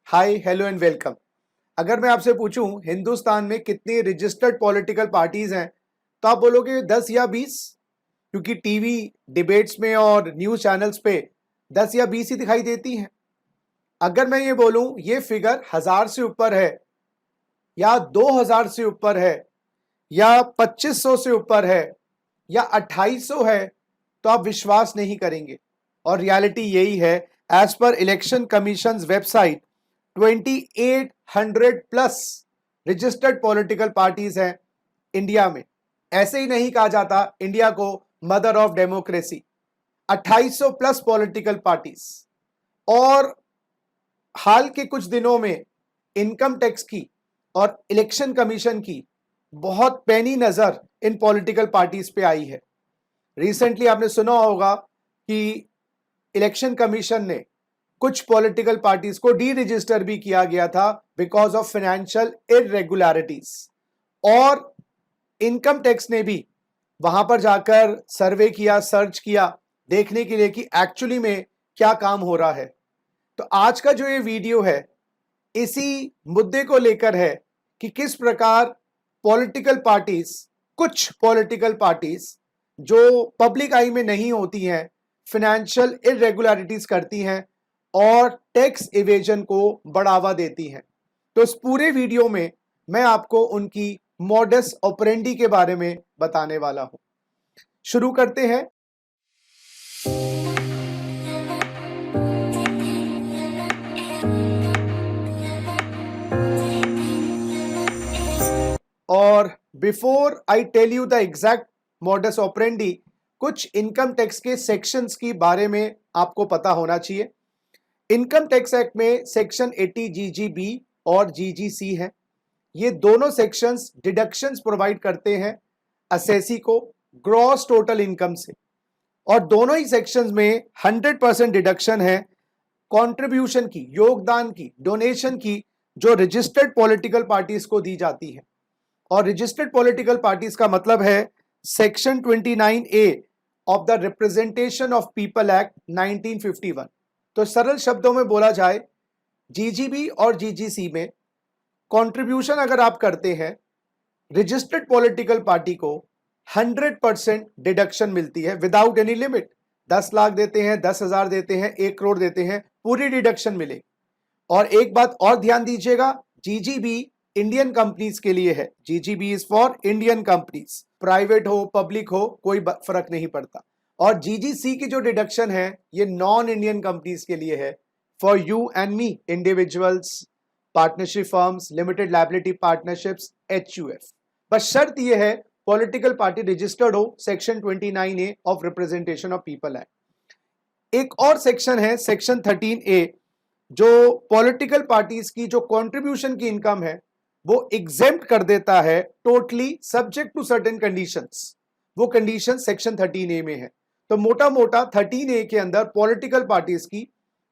Hi hello and welcome. अगर मैं आपसे पूछूं हिंदुस्तान में कितनी रजिस्टर्ड पॉलिटिकल पार्टीज हैं तो आप बोलोगे 10 या 20, क्योंकि टीवी डिबेट्स में और न्यूज चैनल्स पे 10 या 20 ही दिखाई देती हैं। अगर मैं ये बोलूं ये फिगर 1000 से ऊपर है या 2000 से ऊपर है या 2500 से ऊपर है या 2800 है तो आप विश्वास नहीं करेंगे। और रियलिटी यही है। As per election commission website 2800 plus registered political parties हैं इंडिया में। ऐसे ही नहीं कहा जाता इंडिया को mother of democracy. 2800 plus political parties. और हाल के कुछ दिनों में इनकम टैक्स की और इलेक्शन कमीशन की बहुत पैनी नजर इन पॉलिटिकल पार्टीज पे आई है। रिसेंटली आपने सुना होगा कि इलेक्शन कमीशन ने कुछ पॉलिटिकल पार्टीज को डी रजिस्टर भी किया गया था बिकॉज ऑफ फाइनेंशियल इरेगुलरिटीज। और इनकम टैक्स ने भी वहां पर जाकर सर्वे किया, सर्च किया, देखने के लिए कि एक्चुअली में क्या काम हो रहा है। तो आज का जो ये वीडियो है इसी मुद्दे को लेकर है कि किस प्रकार पॉलिटिकल पार्टीज, कुछ पॉलिटिकल पार्टीज जो पब्लिक आई में नहीं होती हैं, फाइनेंशियल इरेगुलरिटीज करती हैं और टैक्स इवेजन को बढ़ावा देती हैं। तो इस पूरे वीडियो में मैं आपको उनकी मॉडस ऑपरेंडी के बारे में बताने वाला हूं। शुरू करते हैं। और before I tell you the exact modus operandi, कुछ इनकम टैक्स के सेक्शंस की बारे में आपको पता होना चाहिए। इनकम टैक्स एक्ट में सेक्शन 80 जीजीबी और जीजीसी है। ये दोनों सेक्शंस डिडक्शंस प्रोवाइड करते हैं असेसी को ग्रॉस टोटल इनकम से। और दोनों ही सेक्शंस में 100% डिडक्शन है कंट्रीब्यूशन की, योगदान की, डोनेशन की, जो रजिस्टर्ड पॉलिटिकल पार्टीज को दी जाती है। और रजिस्टर्ड पॉलिटिकल पार्टीज का मतलब है section 29A of the representation of people act 1951। तो सरल शब्दों में बोला जाए, जीजीबी और जीजीसी में कंट्रीब्यूशन अगर आप करते हैं, रजिस्टर्ड पॉलिटिकल पार्टी को 100% डिडक्शन मिलती है विदाउट एनी लिमिट। 10 लाख देते हैं, 10,000 देते हैं, 1 करोड़ देते हैं, पूरी डिडक्शन मिलेगी। और एक बात और ध्यान दीजिएगा, जीजीबी इंडियन कंपनीज के लिए है। GGB is for Indian companies, private हो पब्लिक हो कोई फर्क नहीं पड़ता। और जीजीसी की जो डिडक्शन है ये नॉन इंडियन कंपनीज के लिए है, for you and me, individuals, partnership firms, limited liability partnerships, HUF. बस शर्त यह है पॉलिटिकल पार्टी रजिस्टर्ड हो section 29A of representation of people act. एक और सेक्शन है सेक्शन 13A, जो पॉलिटिकल पार्टीज की जो कंट्रीब्यूशन की इनकम है वो एग्जेम्प्ट कर देता है totally subject to certain conditions. वो कंडीशन सेक्शन 13A में है। तो मोटा मोटा 13A के अंदर पॉलिटिकल पार्टीज की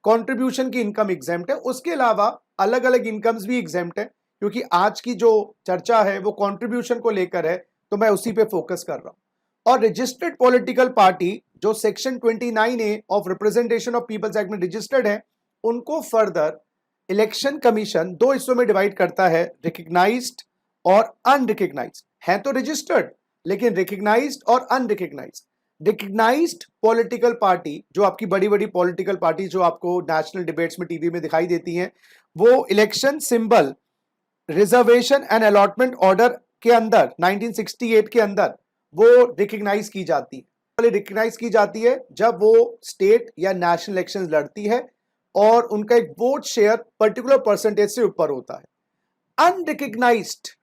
कंट्रीब्यूशन की इनकम एग्जेम्प्ट है। उसके अलावा अलग अलग इनकम्स भी एग्जेम्प्ट है, क्योंकि आज की जो चर्चा है वो कंट्रीब्यूशन को लेकर है, तो मैं उसी पे फोकस कर रहा हूं। और रजिस्टर्ड पॉलिटिकल पार्टी जो section 29A of representation of peoples act में रजिस्टर्ड है, उनको फर्दर इलेक्शन कमीशन दो हिस्सों में डिवाइड करता है, रिकग्नाइज्ड और अनरिकग्नाइज्ड। है तो रजिस्टर्ड लेकिन रिकग्नाइज्ड और अनरिकग्नाइज्ड। रिकग्नाइज्ड पॉलिटिकल पार्टी, जो आपकी बड़ी बड़ी पॉलिटिकल पार्टी जो आपको नेशनल डिबेट्स में टीवी में दिखाई देती हैं, वो election symbol reservation and allotment order के अंदर 1968 के अंदर वो रिकग्नाइज की जाती है। रिकग्नाइज की जाती है जब वो स्टेट या नेशनल इलेक्शंस लड़ती है और उनका एक वोट शेयर पर्टिकुलर परसेंटेज से ऊपर होता है। अनरिकग्नाइज्ड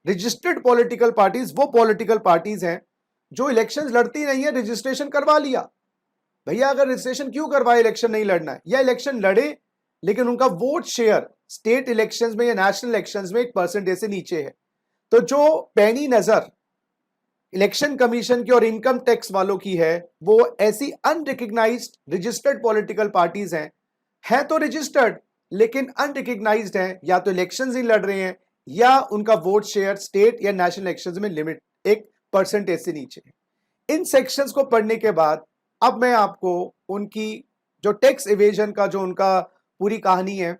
रजिस्टर्ड पॉलिटिकल पार्टीज वो पॉलिटिकल पार्टीज हैं जो इलेक्शंस लड़ती नहीं है, रजिस्ट्रेशन करवा लिया। भैया अगर रजिस्ट्रेशन क्यों करवाए, इलेक्शन नहीं लड़ना है, या इलेक्शन लड़े लेकिन उनका वोट शेयर स्टेट इलेक्शंस में या नेशनल इलेक्शंस में एक परसेंटेज से नीचे है। तो जो पैनी नजर इलेक्शन कमीशन की और इनकम टैक्स वालों की है, वो ऐसी अनरिकग्नाइज्ड रजिस्टर्ड पॉलिटिकल पार्टीज हैं। है तो रजिस्टर्ड लेकिन अनरिकग्नाइज्ड हैं, या तो इलेक्शंस ही लड़ रहे हैं या उनका वोट शेयर स्टेट या नेशनल इलेक्शंस में लिमिट एक परसेंटेज से नीचे है। इन सेक्शंस को पढ़ने के बाद अब मैं आपको उनकी जो टैक्स इवेजन का जो उनका पूरी कहानी है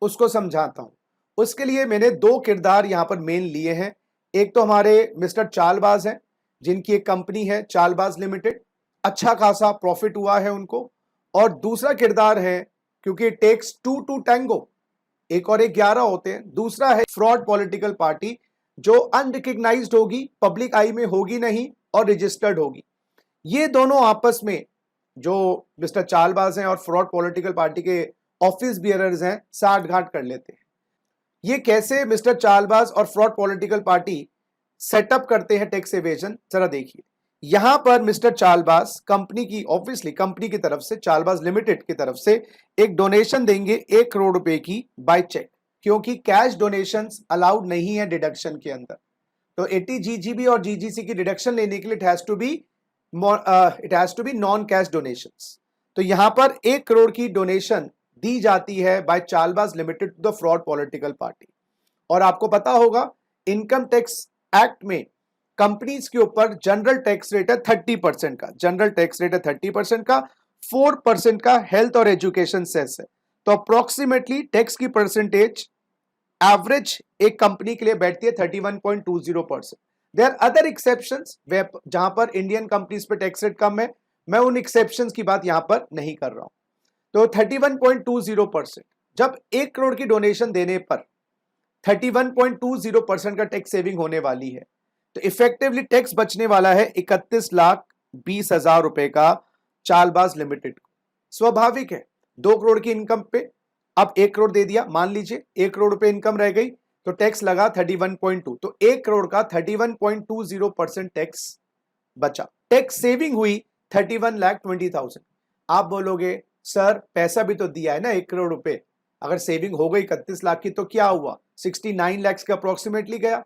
उसको समझाता हूं। उसके लिए मैंने दो किरदार यहां पर मेन लिए हैं। एक तो हमारे मिस्टर चालबाज हैं, जिनकी एक कंपनी है चालबाज लिमिटेड, अच्छा खासा प्रॉफिट हुआ है उनको। और दूसरा किरदार है, क्योंकि टेक्स टू टू टैंगो, एक और एक 11 होते हैं। दूसरा है फ्रॉड पॉलिटिकल पार्टी, जो अनरिकग्नाइज्ड होगी, पब्लिक आई में होगी नहीं और रजिस्टर्ड होगी। ये दोनों आपस में, जो मिस्टर चालबाज हैं और फ्रॉड पॉलिटिकल पार्टी के ऑफिस बियरर्स हैं, साठ घाट कर लेते हैं। ये कैसे मिस्टर चालबाज और फ्रॉड पॉलिटिकल पार्टी सेटअप करते हैं टैक्स एवेजन, जरा देखिए। यहां पर मिस्टर चालबाज कंपनी की, ऑब्वियसली कंपनी की तरफ से, चालबाज लिमिटेड की तरफ से एक डोनेशन देंगे 1 करोड़ रुपए की बाय चेक, क्योंकि कैश डोनेशंस अलाउड नहीं है डिडक्शन के अंदर। तो 80 जीजीबी और जीजीसी की डिडक्शन लेने के लिए it has to be non cash donations. तो यहां पर 1 करोड़ की डोनेशन दी जाती है by Chaalbaaz limited to the fraud political party. और आपको पता होगा, इनकम टैक्स एक्ट में कंपनीज के ऊपर जनरल टैक्स रेट है 30% का, जनरल टैक्स रेट है 30% का, 4% का हेल्थ और एजुकेशन सेस है। तो अप्रोक्सीमेटली टैक्स की परसेंटेज एवरेज एक कंपनी के लिए बैठती है 31.20%। देयर अदर एक्सेप्शंस जहां पर इंडियन कंपनीज पे टैक्स रेट कम है, मैं उन एक्सेप्शंस की बात यहां पर नहीं कर रहा हूं। तो 31.20%, जब 1 करोड़ की डोनेशन देने पर 31.20% का टैक्स सेविंग होने वाली है, तो इफेक्टिवली टैक्स बचने वाला है 31,20,000 रुपए का चालबाज लिमिटेड को। स्वाभाविक है, 2 करोड़ की इनकम पे अब 1 करोड़ दे दिया, मान लीजिए 1 करोड़ रुपए इनकम रह गई, तो टैक्स लगा 31.2, तो 1 करोड़ का 31.20% टैक्स बचा। टैक्स सेविंग हुई 31,20,000। आप बोलोगे सर पैसा भी तो दिया है ना 1 करोड़ रुपए, अगर सेविंग हो गई 31 लाख की तो क्या हुआ, 69 लाख का अप्रोक्सीमेटली गया।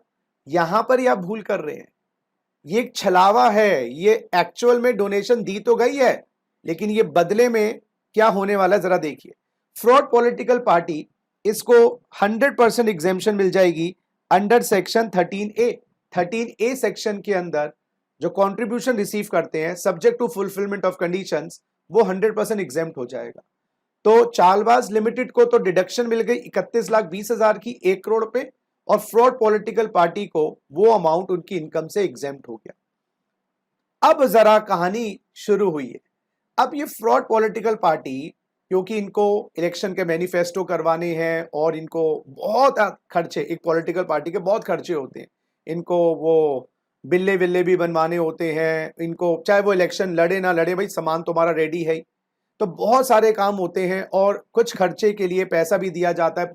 यहां पर ही आप भूल कर रहे हैं, ये एक छलावा है। ये एक्चुअल में डोनेशन दी तो गई है, लेकिन ये बदले में क्या होने वाला है जरा देखिए। फ्रॉड पॉलिटिकल पार्टी, इसको 100% एग्जेम्पशन मिल जाएगी under section 13A। 13A section के अंदर जो कंट्रीब्यूशन रिसीव करते हैं subject to fulfilment of conditions, वो 100% एग्जेम्प्ट हो जाएगा। तो चालबाज लिमिटेड को तो डिडक्शन मिल गई 31,20,000 की 1 करोड़ पे, और फ्रॉड पॉलिटिकल पार्टी को वो अमाउंट उनकी इनकम से एग्जेम्प्ट हो गया। अब जरा कहानी शुरू हुई है। अब ये फ्रॉड पॉलिटिकल पार्टी, क्योंकि इनको इलेक्शन के मैनिफेस्टो करवाने हैं और इनको बहुत खर्चे, एक पॉलिटिकल पार्टी के बहुत खर्चे होते हैं, इनको वो बिल्ले विल्ले भी बनवाने होते हैं, इनको चाहे वो इलेक्शन लड़े ना लड़े, भाई सामान तुम्हारा रेडी है, तो बहुत सारे काम होते हैं और कुछ खर्चे के लिए पैसा भी दिया जाता है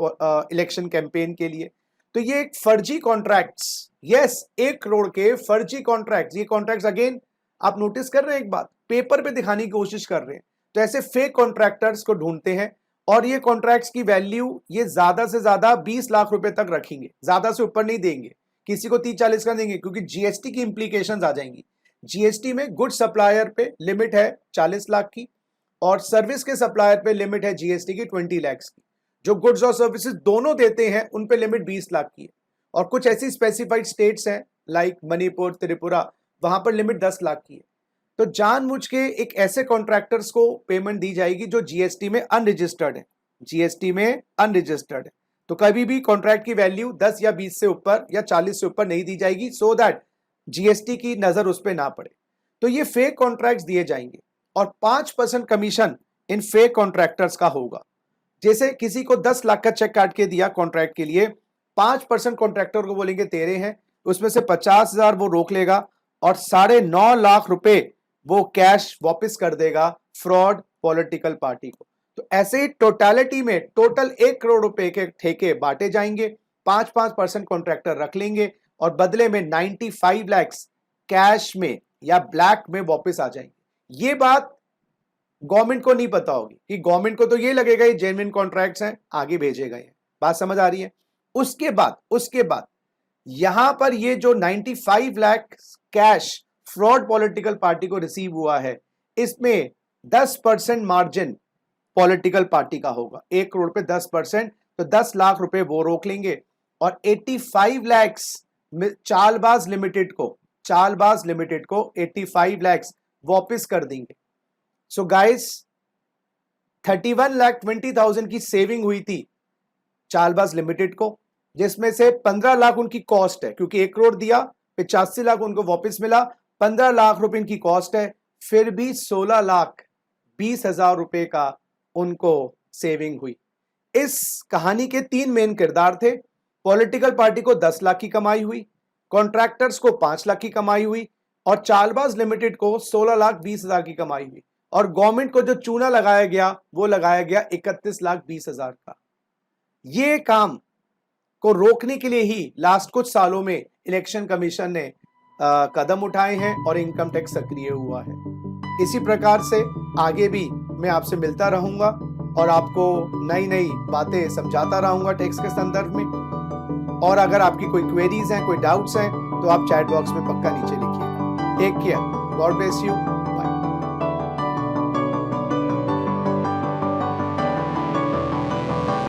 इलेक्शन कैंपेन के लिए। तो ये एक फर्जी कॉन्ट्रैक्ट्स, यस 1 करोड़ के फर्जी कॉन्ट्रैक्ट्स, ये कॉन्ट्रैक्ट्स अगेन आप नोटिस कर रहे हैं, एक बात पेपर पे दिखाने की कोशिश कर रहे हैं। तो ऐसे फेक कॉन्ट्रैक्टर्स को ढूंढते हैं, और ये कॉन्ट्रैक्ट्स की वैल्यू ये ज्यादा से ज्यादा 20 लाख रुपए तक रखेंगे, ज्यादा से ऊपर नहीं देंगे, किसी को 30-40 का देंगे, क्योंकि जीएसटी की इंप्लीकेशंस आ जाएंगी। जीएसटी में गुड सप्लायर पे लिमिट है 40 लाख की, और सर्विस के सप्लायर पे लिमिट है जीएसटी की 20 लाख की। जो गुड्स और सर्विसेज दोनों देते हैं उन पे लिमिट 20 लाख की है, और कुछ ऐसी स्पेसिफाइड स्टेट्स हैं लाइक मणिपुर, त्रिपुरा, वहां पर लिमिट 10 लाख की है। तो जानबूझ के एक ऐसे कॉन्ट्रैक्टर्स को पेमेंट दी जाएगी जो जीएसटी में अनरजिस्टर्ड है, जीएसटी में अनरजिस्टर्ड है। तो कभी भी कॉन्ट्रैक्ट की वैल्यू 10 या 20 से ऊपर या 40 से ऊपर नहीं दी जाएगी, सो दैट जीएसटी की नजर उस पर ना पड़े। तो ये फेक कॉन्ट्रैक्ट्स दिए जाएंगे, और 5% कमीशन इन फेक कॉन्ट्रैक्टर्स का होगा। जैसे किसी को 10 लाख का चेक काट के दिया कॉन्ट्रैक्ट के लिए, 5% कॉन्ट्रैक्टर को बोलेंगे तेरे हैं, उसमें से 50,000 वो रोक लेगा, और 9.5 लाख रुपए वो कैश वापस कर देगा फ्रॉड पॉलिटिकल पार्टी को। तो ऐसे ही टोटलिटी में टोटल 1 करोड़ रुपए के ठेके बांटे जाएंगे, 5-5% कॉन्ट्रैक्टर रख लेंगे, और बदले में 95 लाख कैश में या ब्लैक में वापस आ जाएंगे। ये बात गवर्नमेंट को नहीं पता होगी, कि गवर्नमेंट को तो ये लगेगा ये जेन्युइन कॉन्ट्रैक्ट्स हैं, आगे भेजे गए हैं। बात समझ आ रही है? उसके बाद यहां पर ये जो 95 lakh cash fraud political party को रिसीव हुआ है, इसमें 10% मार्जिन पॉलिटिकल पार्टी का होगा। 1 करोड़ पे 10%, तो 10 लाख रुपए वो रोक लेंगे, और 85 लाख चालबाज लिमिटेड को 85 लाख वापस कर देंगे। सो गाइस, 31,20,000 की सेविंग हुई थी चालबाज लिमिटेड को, जिसमें से 15 लाख उनकी कॉस्ट है, क्योंकि 1 करोड़ दिया, 85 लाख उनको वापस मिला, 15 लाख रुपए इनकी कॉस्ट है, फिर भी 16,20,000 रुपए का उनको सेविंग हुई। इस कहानी के 3 मेन किरदार थे। पॉलिटिकल पार्टी को 10 लाख की कमाई हुई, कॉन्ट्रैक्टर्स को 5 लाख की कमाई हुई और चालबाज लिमिटेड को 16,20,000 की कमाई हुई। और गवर्नमेंट को जो चूना लगाया गया वो लगाया गया 31,20,000 का। ये काम को रोकने के लिए ही लास्ट कुछ सालों में इलेक्शन कमीशन ने कदम उठाए हैं और इनकम टैक्स सक्रिय हुआ है। इसी प्रकार से आगे भी मैं आपसे मिलता रहूंगा और आपको नई नई बातें समझाता रहूंगा टैक्स के संदर्भ में। और अगर आपकी कोई क्वेरीज हैं, कोई डाउट्स हैं, तो आप चैट बॉक्स में पक्का नीचे लिखिएगा। Take care, God bless you.